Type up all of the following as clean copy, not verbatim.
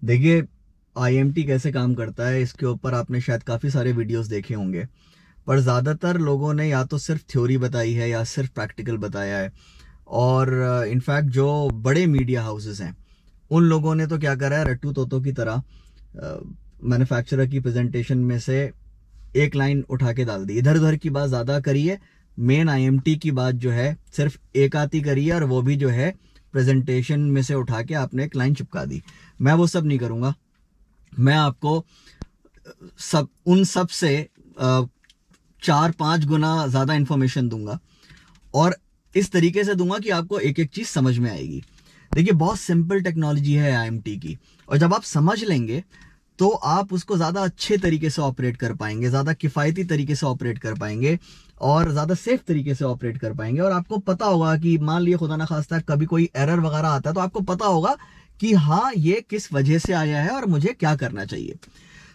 देखिए, आईएमटी कैसे काम करता है इसके ऊपर आपने शायद काफ़ी सारे वीडियोस देखे होंगे। पर ज़्यादातर लोगों ने या तो सिर्फ थ्योरी बताई है या सिर्फ प्रैक्टिकल बताया है। और इनफैक्ट जो बड़े मीडिया हाउसेस हैं उन लोगों ने तो क्या करा है, रट्टू तोतों की तरह मैन्युफैक्चरर की प्रेजेंटेशन में से एक लाइन उठा के डाल दी, इधर उधर की बात ज़्यादा करी है। मेन आईएमटी की बात जो है सिर्फ एक आती करी है, और वो भी जो है प्रेजेंटेशन में से उठा के आपने एक लाइन चिपका दी। मैं वो सब नहीं करूँगा। मैं आपको उन सब से 4-5 गुना ज़्यादा इंफॉर्मेशन दूंगा, और इस तरीके से दूंगा कि आपको एक एक चीज़ समझ में आएगी। देखिए, बहुत सिंपल टेक्नोलॉजी है आईएमटी की, और जब आप समझ लेंगे तो आप उसको ज़्यादा अच्छे तरीके से ऑपरेट कर पाएंगे, ज़्यादा किफ़ायती तरीके से ऑपरेट कर पाएंगे, और ज़्यादा सेफ तरीके से ऑपरेट कर पाएंगे। और आपको पता होगा कि मान लिया खुदा ना खास्ता कभी कोई एरर वगैरह आता है तो आपको पता होगा कि हाँ, ये किस वजह से आया है और मुझे क्या करना चाहिए।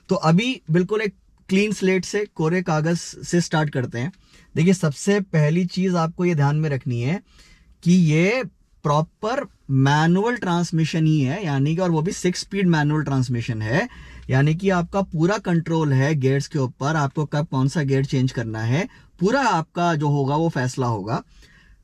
तो अभी बिल्कुल एक क्लीन स्लेट से, कोरे कागज से स्टार्ट करते हैं। देखिए, सबसे पहली चीज आपको ये ध्यान में रखनी है कि ये प्रॉपर मैनुअल ट्रांसमिशन ही है, यानी कि, और वो भी 6 स्पीड मैनुअल ट्रांसमिशन है। यानी कि आपका पूरा कंट्रोल है गेयर्स के ऊपर, आपको कब कौन सा गेयर चेंज करना है पूरा आपका जो होगा वो फैसला होगा।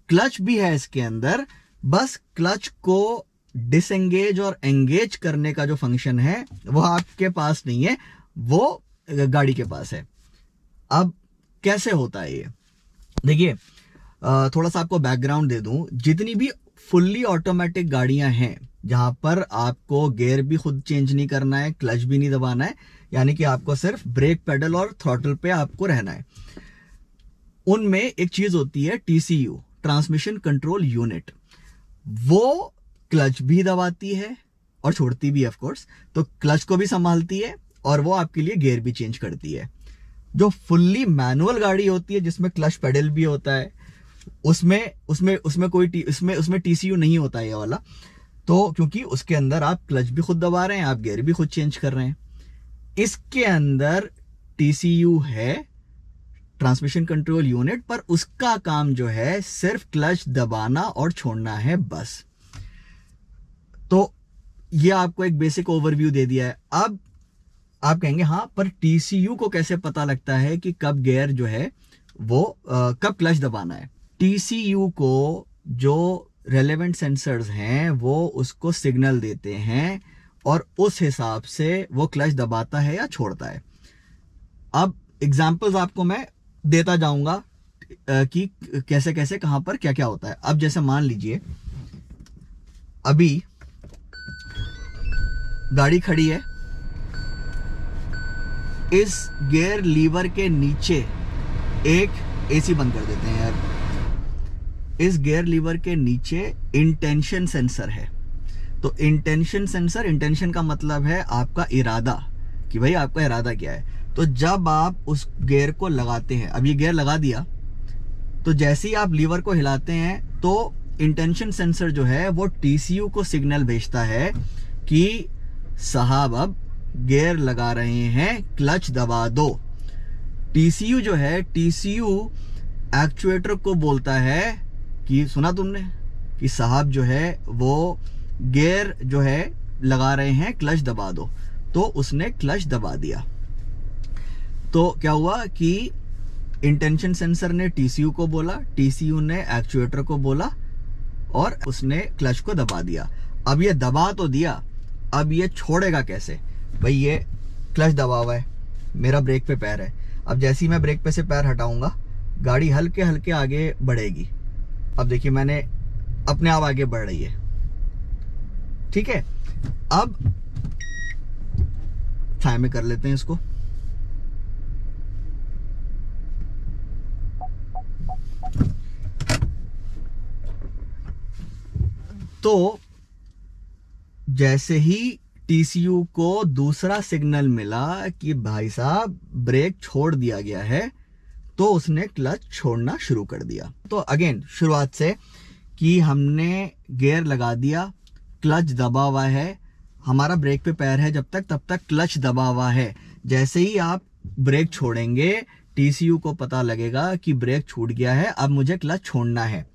क्लच भी है इसके अंदर, बस क्लच को डिसएंगेज और एंगेज करने का जो फंक्शन है वो आपके पास नहीं है, वो गाड़ी के पास है। अब कैसे होता है ये, देखिए, थोड़ा सा आपको बैकग्राउंड दे दूं। जितनी भी फुल्ली ऑटोमेटिक गाड़ियां हैं जहां पर आपको गियर भी खुद चेंज नहीं करना है, क्लच भी नहीं दबाना है, यानी कि आपको सिर्फ ब्रेक पेडल और थ्रॉटल पे आपको रहना है, उनमें एक चीज होती है टीसीयू, ट्रांसमिशन कंट्रोल यूनिट। वो क्लच भी दबाती है और छोड़ती भी, ऑफ कोर्स। तो क्लच को भी संभालती है और वो आपके लिए गियर भी चेंज करती है। जो फुल्ली मैनुअल गाड़ी होती है जिसमें क्लच पेडल भी होता है, उसमें उसमें उसमें कोई उसमें टीसीयू नहीं होता है ये वाला। तो क्योंकि उसके अंदर आप क्लच भी खुद दबा रहे हैं, आप गियर भी खुद चेंज कर रहे हैं। इसके अंदर टीसीयू है, ट्रांसमिशन कंट्रोल यूनिट, पर उसका काम जो है सिर्फ क्लच दबाना और छोड़ना है, बस। तो ये आपको एक बेसिक ओवरव्यू दे दिया है। अब आप कहेंगे हाँ, पर टीसीयू को कैसे पता लगता है कि कब गियर जो है वो कब क्लच दबाना है। टीसीयू को जो रेलेवेंट सेंसर्स हैं वो उसको सिग्नल देते हैं, और उस हिसाब से वो क्लच दबाता है या छोड़ता है। अब एग्जांपल्स आपको मैं देता जाऊंगा कि कैसे कैसे कहां पर क्या क्या होता है। अब जैसे मान लीजिए अभी गाड़ी खड़ी है, इस गियर लीवर के नीचे एक एसी बंद कर देते हैं यार। इस गियर लीवर के नीचे इंटेंशन सेंसर है। तो इंटेंशन सेंसर, इंटेंशन का मतलब है आपका इरादा, कि भाई आपका इरादा क्या है। तो जब आप उस गियर को लगाते हैं, अब ये गियर लगा दिया, तो जैसे ही आप लीवर को हिलाते हैं तो इंटेंशन सेंसर जो है वो टीसीयू को सिग्नल भेजता है कि साहब अब गियर लगा रहे हैं, क्लच दबा दो। टीसीयू जो है, टीसीयू एक्चुएटर को बोलता है कि सुना तुमने कि साहब जो है वो गियर जो है लगा रहे हैं, क्लच दबा दो। तो उसने क्लच दबा दिया। तो क्या हुआ कि इंटेंशन सेंसर ने टीसीयू को बोला, टीसीयू ने एक्चुएटर को बोला, और उसने क्लच को दबा दिया। अब ये दबा तो दिया, अब ये छोड़ेगा कैसे। भाई ये क्लच दबा हुआ है, मेरा ब्रेक पे पैर है। अब जैसे ही मैं ब्रेक पे से पैर हटाऊंगा, गाड़ी हल्के हल्के आगे बढ़ेगी। अब देखिए, मैंने अपने आप आगे बढ़ रही है, ठीक है। अब छाया में कर लेते हैं इसको। तो जैसे ही टीसीयू को दूसरा सिग्नल मिला कि भाई साहब ब्रेक छोड़ दिया गया है, तो उसने क्लच छोड़ना शुरू कर दिया। तो अगेन शुरुआत से कि हमने गियर लगा दिया, क्लच दबा हुआ है, हमारा ब्रेक पे पैर है जब तक, तब तक क्लच दबा हुआ है। जैसे ही आप ब्रेक छोड़ेंगे, टीसीयू को पता लगेगा कि ब्रेक छूट गया है, अब मुझे क्लच छोड़ना है।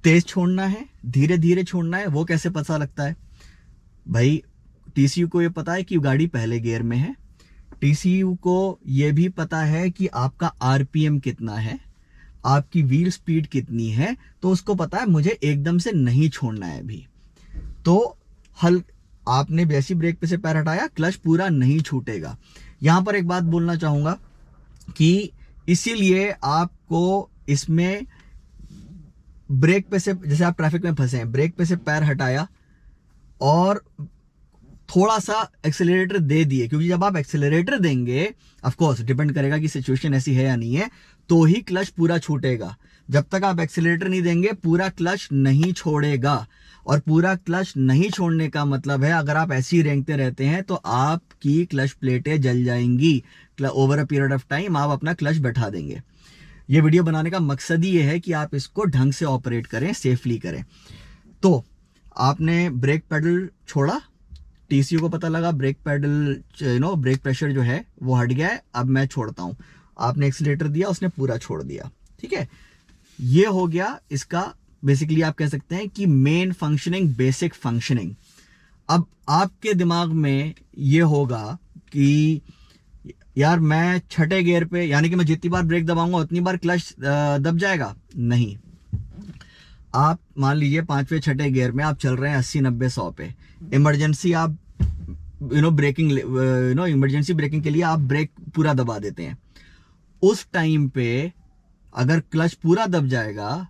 तेज छोड़ना है, धीरे धीरे छोड़ना है, वो कैसे पता लगता है भाई। टीसीयू को ये पता है कि गाड़ी पहले गियर में है, टीसीयू को ये भी पता है कि आपका आरपीएम कितना है, आपकी व्हील स्पीड कितनी है, तो उसको पता है मुझे एकदम से नहीं छोड़ना है अभी। तो आपने जैसी ब्रेक पे से पैर हटाया, क्लच पूरा नहीं छूटेगा। यहां पर एक बात बोलना चाहूंगा कि इसीलिए आपको इसमें ब्रेक पे से, जैसे आप ट्रैफिक में फंसे हैं, ब्रेक पे से पैर हटाया और थोड़ा सा एक्सेलरेटर दे दिए, क्योंकि जब आप एक्सेलरेटर देंगे, ऑफ कोर्स डिपेंड करेगा कि सिचुएशन ऐसी है या नहीं है, तो ही क्लच पूरा छूटेगा। जब तक आप एक्सेलरेटर नहीं देंगे पूरा क्लच नहीं छोड़ेगा। और पूरा क्लच नहीं छोड़ने का मतलब है अगर आप ऐसे ही रेंगते रहते हैं तो आपकी क्लच प्लेटें जल जाएंगी। Over a period of time आप अपना क्लच बैठा देंगे। ये वीडियो बनाने का मकसद ही ये है कि आप इसको ढंग से ऑपरेट करें, सेफली करें। तो आपने ब्रेक पेडल छोड़ा, टीसीयू को पता लगा ब्रेक पेडल ब्रेक प्रेशर जो है वो हट गया है, अब मैं छोड़ता हूं। आपने एक्सीलरेटर दिया, उसने पूरा छोड़ दिया, ठीक है। ये हो गया इसका बेसिकली आप कह सकते हैं कि मेन फंक्शनिंग, बेसिक फंक्शनिंग। अब आपके दिमाग में ये होगा कि यार मैं छठे गियर पे, यानी कि मैं जितनी बार ब्रेक दबाऊंगा उतनी बार क्लच दब जाएगा? नहीं। आप मान लीजिए 5वें 6ठे गियर में आप चल रहे हैं 80-90-100 पे, इमरजेंसी आप ब्रेकिंग इमरजेंसी ब्रेकिंग के लिए आप ब्रेक पूरा दबा देते हैं। उस टाइम पे अगर क्लच पूरा दब जाएगा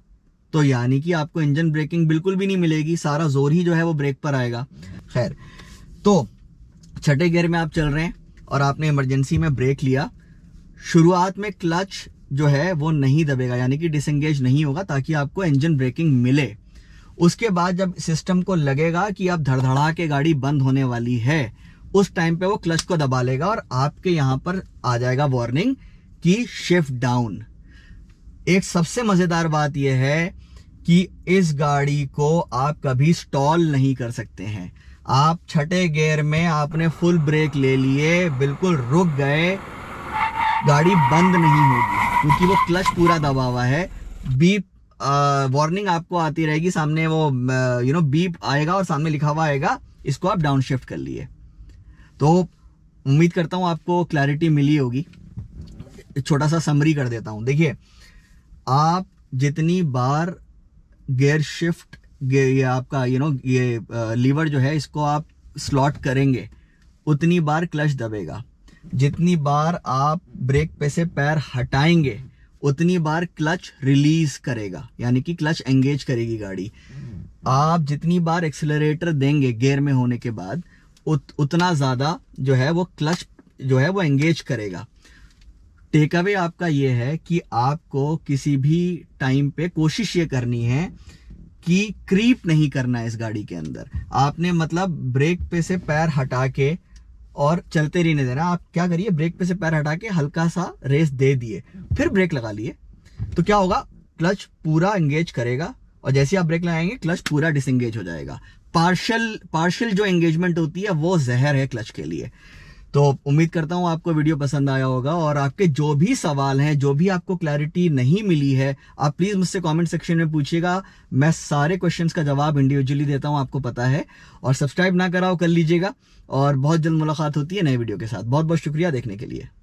तो यानी कि आपको इंजन ब्रेकिंग बिल्कुल भी नहीं मिलेगी, सारा जोर ही जो है वो ब्रेक पर आएगा। खैर, तो छठे गियर में आप चल रहे हैं और आपने इमरजेंसी में ब्रेक लिया। शुरुआत में क्लच जो है वो नहीं दबेगा, यानी कि डिसएंगेज नहीं होगा, ताकि आपको इंजन ब्रेकिंग मिले। उसके बाद जब सिस्टम को लगेगा कि अब धड़धड़ा के गाड़ी बंद होने वाली है, उस टाइम पे वो क्लच को दबा लेगा और आपके यहां पर आ जाएगा वार्निंग कि शिफ्ट डाउन। एक सबसे मजेदार बात यह है कि इस गाड़ी को आप कभी स्टॉल नहीं कर सकते हैं। आप छठे गियर में आपने फुल ब्रेक ले लिए, बिल्कुल रुक गए, गाड़ी बंद नहीं होगी क्योंकि वो क्लच पूरा दबा हुआ है। बीप वार्निंग आपको आती रहेगी, सामने वो बीप आएगा और सामने लिखा हुआ आएगा, इसको आप डाउन शिफ्ट कर लिए। तो उम्मीद करता हूं आपको क्लैरिटी मिली होगी। छोटा सा समरी कर देता हूं। देखिए, आप जितनी बार गियर शिफ्ट, ये आपका ये लीवर जो है इसको आप स्लॉट करेंगे उतनी बार क्लच दबेगा। जितनी बार आप ब्रेक पे से पैर हटाएंगे उतनी बार क्लच रिलीज करेगा, यानी कि क्लच एंगेज करेगी गाड़ी। आप जितनी बार एक्सेलरेटर देंगे गियर में होने के बाद उतना ज्यादा जो है वो क्लच जो है वो एंगेज करेगा। टेक अवे आपका ये है कि आपको किसी भी टाइम पे कोशिश ये करनी है कि क्रीप नहीं करना है इस गाड़ी के अंदर। आपने मतलब ब्रेक पे से पैर हटा के और चलते रहने देना। आप क्या करिए, ब्रेक पे से पैर हटा के हल्का सा रेस दे दिए, फिर ब्रेक लगा लिए, तो क्या होगा, क्लच पूरा एंगेज करेगा और जैसे आप ब्रेक लगाएंगे क्लच पूरा डिसएंगेज हो जाएगा। पार्शियल जो एंगेजमेंट होती है वो जहर है क्लच के लिए। तो उम्मीद करता हूं आपको वीडियो पसंद आया होगा, और आपके जो भी सवाल हैं, जो भी आपको क्लैरिटी नहीं मिली है, आप प्लीज मुझसे कमेंट सेक्शन में पूछिएगा। मैं सारे क्वेश्चंस का जवाब इंडिविजुअली देता हूं, आपको पता है। और सब्सक्राइब ना करा हो कर लीजिएगा, और बहुत जल्द मुलाकात होती है नए वीडियो के साथ। बहुत बहुत शुक्रिया देखने के लिए।